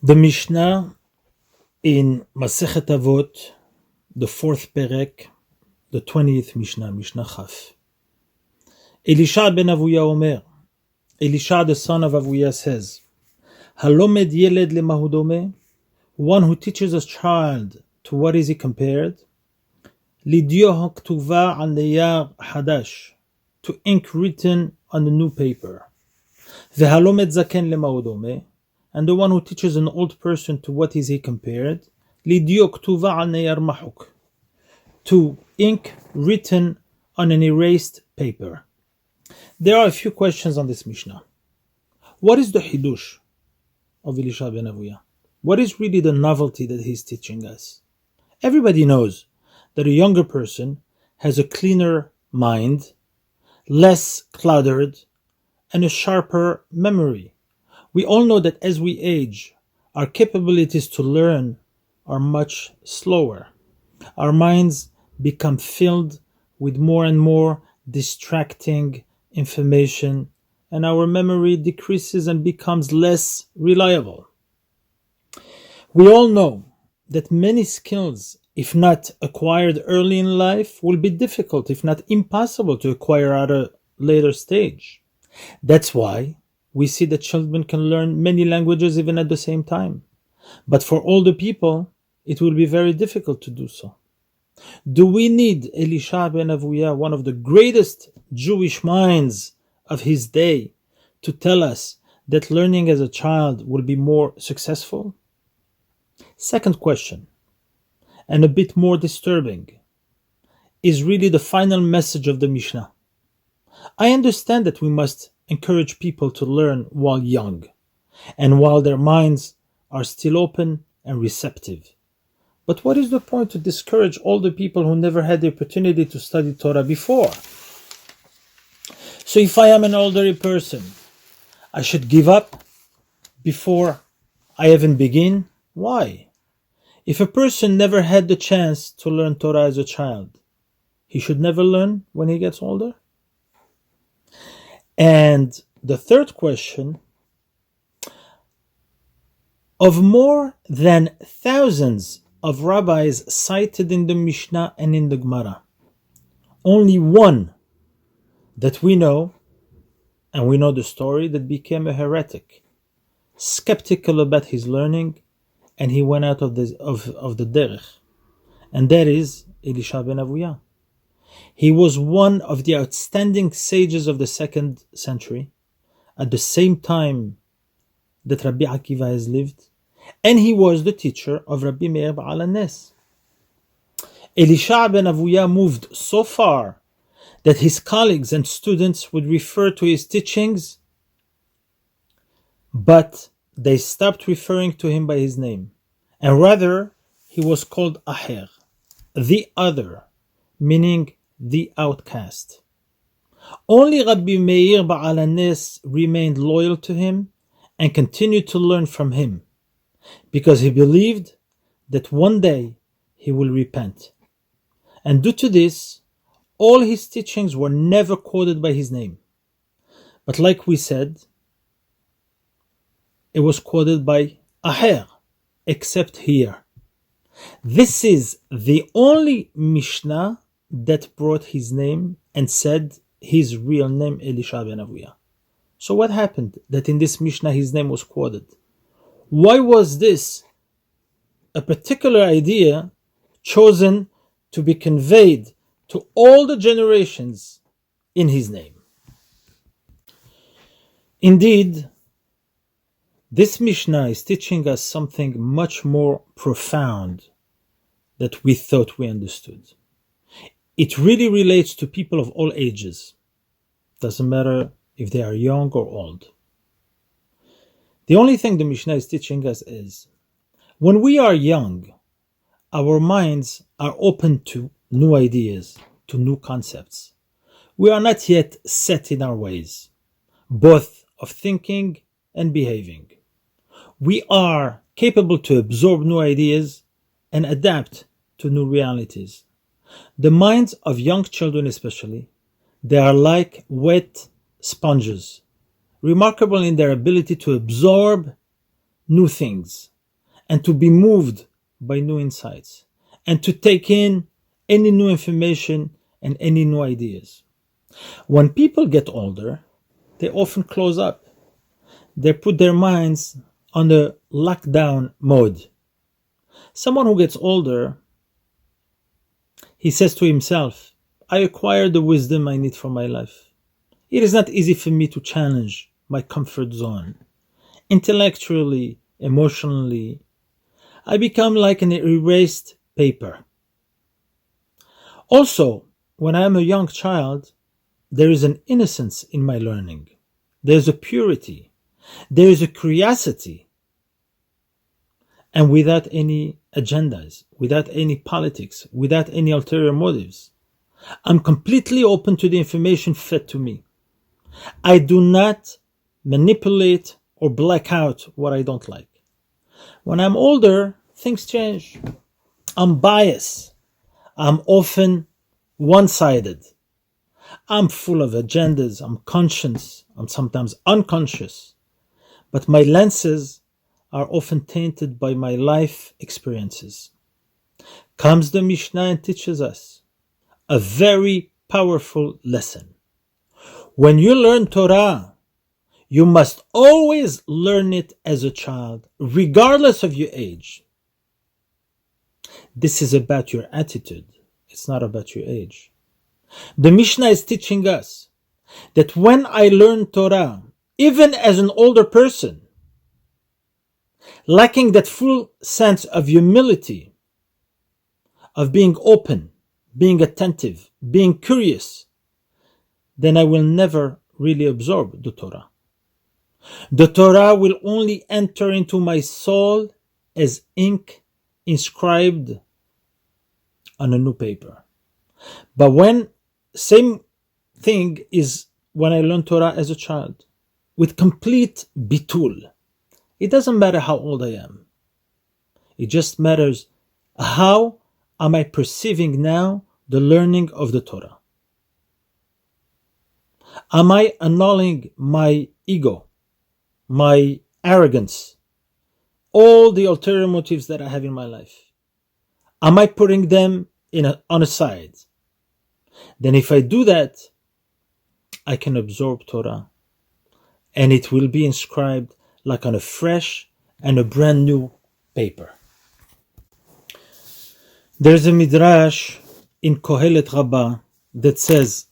The Mishnah in Masechet Avot, the fourth Perek, the 20th Mishnah, Mishnah Chaf. Elisha ben Avuya Omer, Elisha the son of Avuya says, Halomed yeled lemahudome, one who teaches a child to what is he compared? Lidio haktuva al neyar hadash, to ink written on a new paper. Vehalomed zaken lemahudome, and the one who teaches an old person to what is he compared? Lidio ktuva al neyar mahuk, to ink written on an erased paper. There are a few questions on this Mishnah. What is the Hidush of Elisha ben Avuya? What is really the novelty that he's teaching us? Everybody knows that a younger person has a cleaner mind, less cluttered, and a sharper memory. We all know that as we age, our capabilities to learn are much slower. Our minds become filled with more and more distracting information, and our memory decreases and becomes less reliable. We all know that many skills, if not acquired early in life, will be difficult, if not impossible, to acquire at a later stage. That's why we see that children can learn many languages even at the same time. But for older people, it will be very difficult to do so. Do we need Elisha ben Avuya, one of the greatest Jewish minds of his day, to tell us that learning as a child will be more successful? Second question, and a bit more disturbing, is really the final message of the Mishnah. I understand that we must encourage people to learn while young, and while their minds are still open and receptive. But what is the point to discourage all the people who never had the opportunity to study Torah before? So if I am an elderly person, I should give up before I even begin? Why? If a person never had the chance to learn Torah as a child, he should never learn when he gets older? And the third question, of more than thousands of rabbis cited in the Mishnah and in the Gemara, only one that we know, and we know the story, that became a heretic, skeptical about his learning, and he went out of the derech, and that is Elisha ben Avuya. He was one of the outstanding sages of the 2nd century, at the same time that Rabbi Akiva has lived, and he was the teacher of Rabbi Meir Ba'al HaNes. Elisha ben Avuya moved so far that his colleagues and students would refer to his teachings, but they stopped referring to him by his name, and rather he was called Aher, the other, meaning the outcast. Only Rabbi Meir Ba'al HaNes remained loyal to him and continued to learn from him, because he believed that one day he will repent. And due to this, all his teachings were never quoted by his name. But like we said, it was quoted by Aher, except here. This is the only Mishnah that brought his name and said his real name, Elisha ben Avuya. So what happened that in this Mishnah his name was quoted? Why was this a particular idea chosen to be conveyed to all the generations in his name? Indeed, this Mishnah is teaching us something much more profound than we thought we understood. It really relates to people of all ages. Doesn't matter if they are young or old. The only thing the Mishnah is teaching us is, when we are young, our minds are open to new ideas, to new concepts. We are not yet set in our ways, both of thinking and behaving. We are capable to absorb new ideas and adapt to new realities. The minds of young children especially, they are like wet sponges, remarkable in their ability to absorb new things and to be moved by new insights and to take in any new information and any new ideas. When people get older, they often close up. They put their minds on a lockdown mode. Someone who gets older, he says to himself, I acquired the wisdom I need for my life. It is not easy for me to challenge my comfort zone. Intellectually, emotionally, I become like an erased paper. Also, when I am a young child, there is an innocence in my learning. There is a purity. There is a curiosity. And without any agendas, without any politics, without any ulterior motives, I'm completely open to the information fed to me. I do not manipulate or black out what I don't like. When I'm older, things change. I'm biased. I'm often one-sided. I'm full of agendas. I'm conscious. I'm sometimes unconscious. But my lenses are often tainted by my life experiences. Comes the Mishnah and teaches us a very powerful lesson. When you learn Torah, you must always learn it as a child, regardless of your age. This is about your attitude. It's not about your age. The Mishnah is teaching us that when I learn Torah, even as an older person, lacking that full sense of humility, of being open, being attentive, being curious, then I will never really absorb the Torah. The Torah will only enter into my soul as ink inscribed on a new paper. But same thing is when I learn Torah as a child, with complete bitul. It doesn't matter how old I am. It just matters how am I perceiving now the learning of the Torah. Am I annulling my ego, my arrogance, all the ulterior motives that I have in my life? Am I putting them on a side? Then if I do that, I can absorb Torah, and it will be inscribed like on a fresh and a brand new paper. There's a midrash in Kohelet Rabbah that says,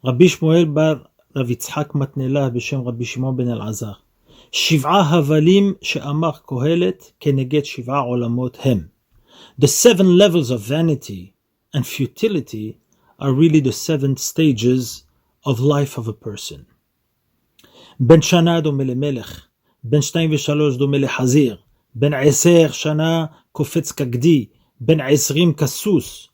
Rabbi Shmuel bar Rav Yitzhak Matnelah b'shem Rabbi Shimon ben Elazar, שבעה הבלים שאמר קהלת כנגד שבעה עולמות הם. The 7 levels of vanity and futility are really the 7 stages of life of a person. בן שנה דומה למלך, בן 2 ו3 דומה לחזיר, בן 10 שנה קופץ כגדי, בן 20 כסוס,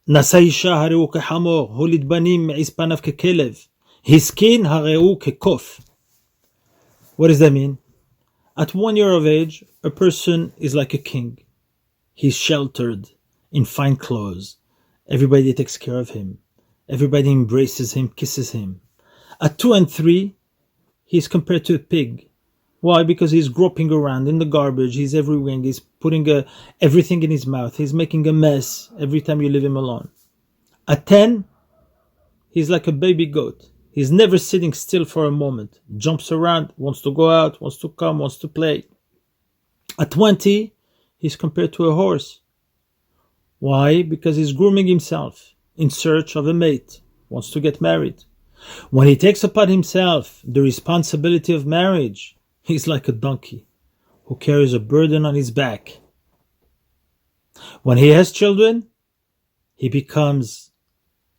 נשא אישה הרי הוא כחמור, הוליד בנים מעיס פניו ככלב, הסכין הרי הוא כקוף. What does that mean? At 1 year of age, a person is like a king. He's sheltered in fine clothes. Everybody takes care of him. Everybody embraces him, kisses him. At 2 and 3, he's compared to a pig. Why? Because he's groping around in the garbage. He's everywhere. He's putting everything in his mouth. He's making a mess every time you leave him alone. At 10, he's like a baby goat. He's never sitting still for a moment. Jumps around, wants to go out, wants to come, wants to play. At 20, he's compared to a horse. Why? Because he's grooming himself in search of a mate, wants to get married. When he takes upon himself the responsibility of marriage, he's like a donkey who carries a burden on his back. When he has children, he becomes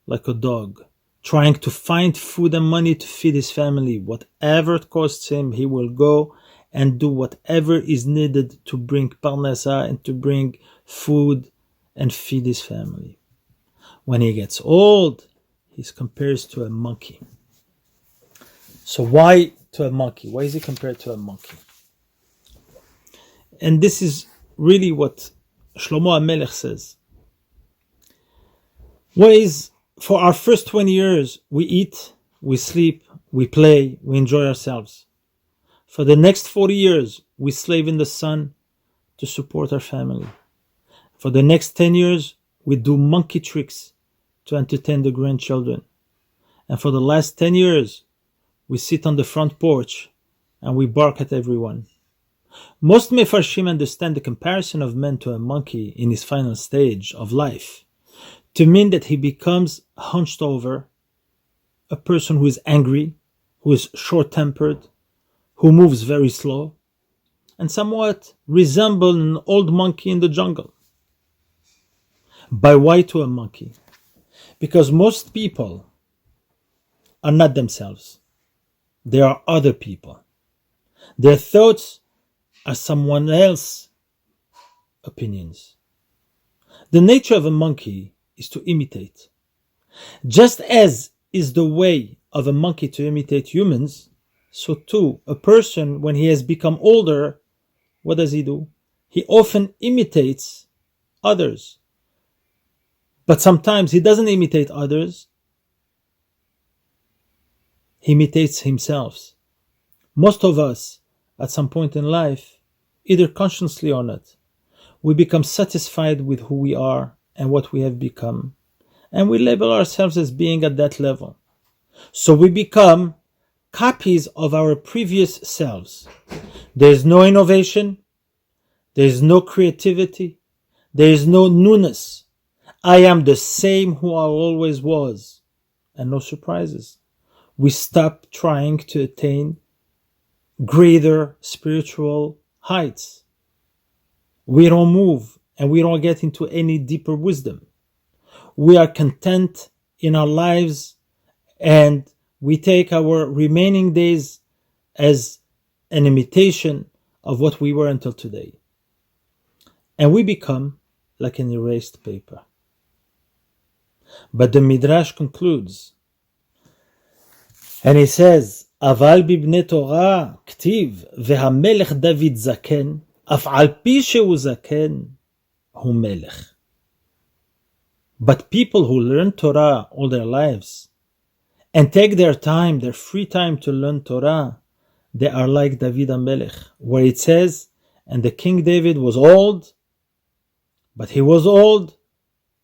like a dog, trying to find food and money to feed his family. Whatever it costs him, he will go and do whatever is needed to bring parnasa and to bring food and feed his family. When he gets old, he's compared to a monkey. So why to a monkey? Why is he compared to a monkey? And this is really what Shlomo HaMelech says. For our first 20 years, we eat, we sleep, we play, we enjoy ourselves. For the next 40 years, we slave in the sun to support our family. For the next 10 years, we do monkey tricks to entertain the grandchildren. And for the last 10 years, we sit on the front porch and we bark at everyone. Most Mefarshim understand the comparison of man to a monkey in his final stage of life to mean that he becomes hunched over, a person who is angry, who is short-tempered, who moves very slow, and somewhat resemble an old monkey in the jungle. By why to a monkey? Because most people are not themselves. They are other people. Their thoughts are someone else's opinions. The nature of a monkey is to imitate. Just as is the way of a monkey to imitate humans, so too, a person, when he has become older, what does he do? He often imitates others. But sometimes he doesn't imitate others. He imitates himself. Most of us, at some point in life, either consciously or not, we become satisfied with who we are and what we have become, and we label ourselves as being at that level. So we become copies of our previous selves. There is no innovation, there is no creativity, there is no newness. I am the same who I always was, and no surprises. We stop trying to attain greater spiritual heights. We don't move and we don't get into any deeper wisdom. We are content in our lives and we take our remaining days as an imitation of what we were until today. And we become like an erased paper. But the Midrash concludes, and he says, אבל בבני תורה כתיב, והמלך דוד זקן, אף על פי שהוא זקן, הוא מלך. But people who learn Torah all their lives and take their time, their free time to learn Torah, they are like David HaMelech, where it says, and the King David was old, but he was old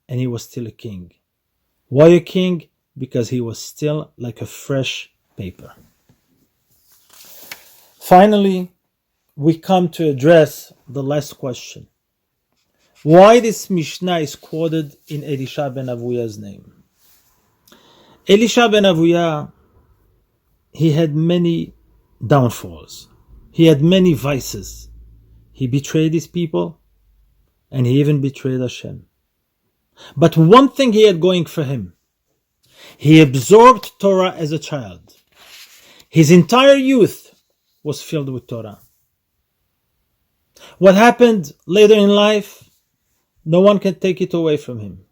and he was still a king. Why a king? Because he was still like a fresh paper. Finally, we come to address the last question. Why this Mishnah is quoted in Elisha ben Avuya's name? Elisha ben Avuya, he had many downfalls. He had many vices. He betrayed his people, and he even betrayed Hashem. But one thing he had going for him, he absorbed Torah as a child. His entire youth was filled with Torah. What happened later in life, no one can take it away from him.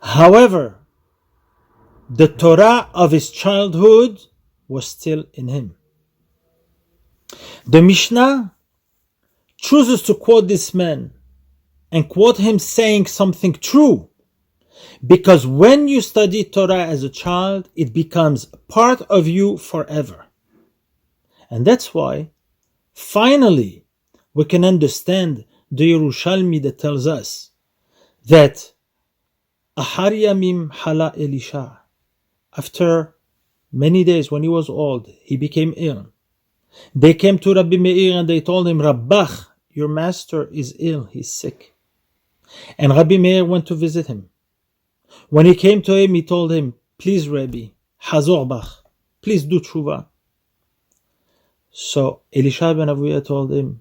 However, the Torah of his childhood was still in him. The Mishnah chooses to quote this man and quote him saying something true, because when you study Torah as a child, it becomes part of you forever. And that's why, finally, we can understand the Yerushalmi that tells us that Ahar Yamim Hala Elisha, after many days when he was old, he became ill. They came to Rabbi Meir and they told him, Rabbach, your master is ill, he's sick. And Rabbi Meir went to visit him. When he came to him, he told him, please Rabbi, Hazor Bach, please do tshuva. So Elisha ben Avuya told him,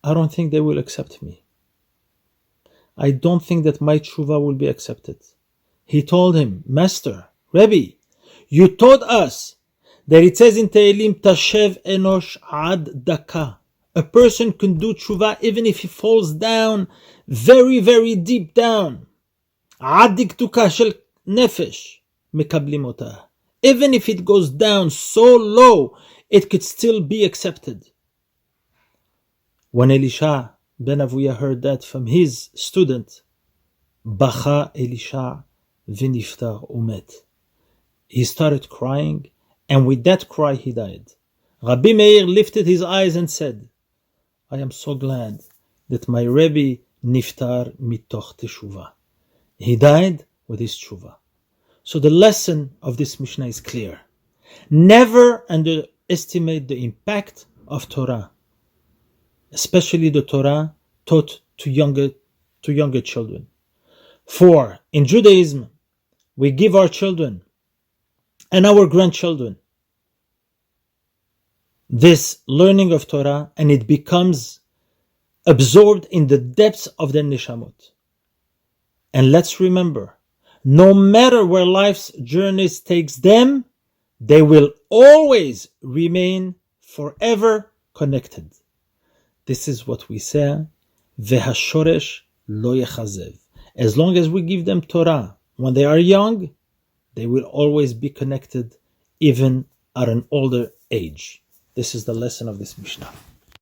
I don't think they will accept me. I don't think that my tshuva will be accepted. He told him, Master, Rabbi, you taught us that it says in Tehillim, Tashev Enosh Ad Daka. A person can do tshuva even if he falls down very, very deep down. Ad Diktuka Shel Nefesh Mekablim Otah. Even if it goes down so low, it could still be accepted. When Elisha ben Avuya heard that from his student, Bacha Elisha v'niftar umet. He started crying, and with that cry he died. Rabbi Meir lifted his eyes and said, I am so glad that my Rebbe niftar mitoch teshuvah. He died with his teshuvah. So the lesson of this Mishnah is clear. Never underestimate the impact of Torah, especially the Torah taught to younger children. For in Judaism, we give our children and our grandchildren this learning of Torah, and it becomes absorbed in the depths of their neshamot. And let's remember, no matter where life's journeys takes them, they will always remain forever connected. This is what we say, Vehashoresh lo yechazev. As long as we give them Torah when they are young, they will always be connected even at an older age. This is the lesson of this Mishnah.